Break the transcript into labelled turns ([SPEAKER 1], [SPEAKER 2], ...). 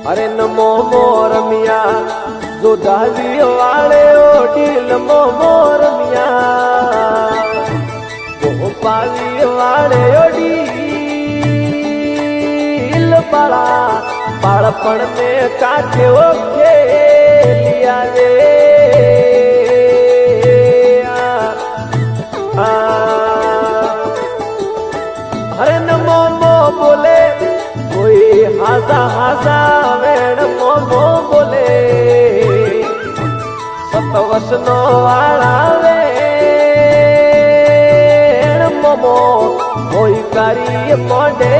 [SPEAKER 1] अरे नमो मोरमिया जो दादी वाले ओडील मोरमिया वो पाली वाले ओडील बाला बालपण में काटे ओ खेलिया रे हरे नमो मो बोले कोई हासा हासा वेण मोमो बोले सतवस नो वाला वेण मोमो कोई कारी मोडे